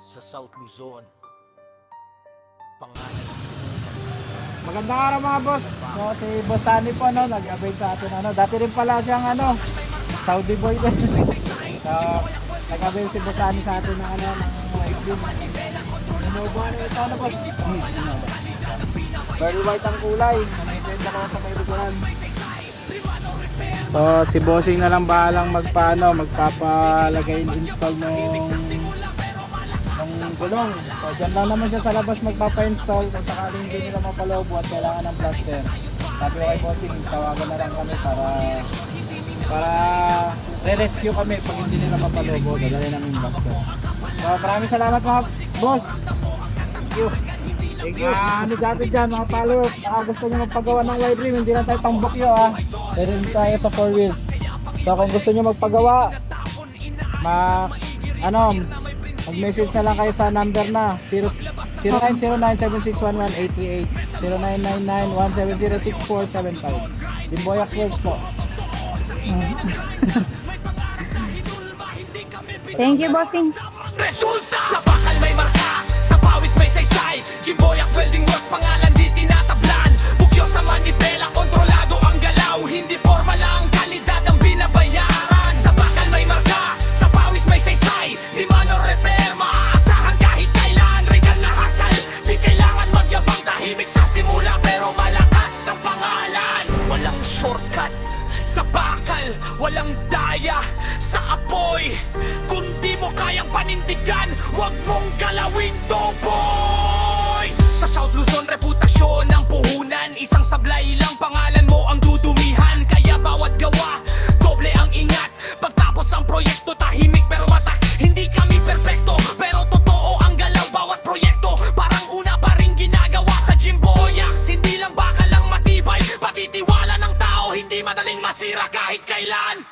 sa South Luzon. Pangalan. Magandang araw mga boss. So, si Boss Sunny po nag-abay sa atin Dati rin pala siyang Saudi boy din. So, nag-abay si Boss Sunny sa atin ng ito boss. Very white ang kulay. Namitend ako sa may likuran. So, si Bossing na lang bahalang magpapalagay install ng gulong. So dyan lang naman siya sa labas magpapa-install kung sakaling hindi nila mapalobo at kailangan ng plaster. Sabi ko kay Bossing, tawagan na lang kami para re-rescue kami pag hindi nila mapalobo. Dadalhin namin yung plaster. So maraming salamat mga boss. Thank you. Thank you. Dati dyan mga followers, gusto nyo magpagawa ng wide rim, hindi lang tayo pangbukyo Pwede tayo sa 4 wheels. So kung gusto nyo magpagawa, mag-message na lang kayo sa number na 0909-7611838, 0999-170-6475. Jimboyax Works po. Thank you, bossing. Resulta! Sa bakal may marka, sa pawis may saysay. Jimboyax Welding Works, pangalan di tinatablan. Bugyo sa manibela, kontrolado ang galaw. Hindi forma lang, kalidad ang binabayaran. Sa bakal may marka, sa pawis may saysay. Di man o repair, maaasahan kahit kailan. Regal na hasal, di kailangan magyabang. Tahimik sa simula pero malakas sa pangalan. Walang shortcut sa bakal, walang daya sa apoy. Kung di mo kayang panindigan, wag mong galawin to, boy. Sa South Luzon, reputasyon ng puhunan. Isang sablay lang, pangalan mo ang dudumihan. Kaya bawat gawa, doble ang ingat. Pagtapos ang proyekto, tahimik pero mata. Hindi kami perpekto, pero totoo ang galaw. Bawat proyekto, parang una pa rin ginagawa sa Jimboyax. Hindi lang bakal lang matibay, pati tiwala ng tao. Hindi madaling masira kahit kailan.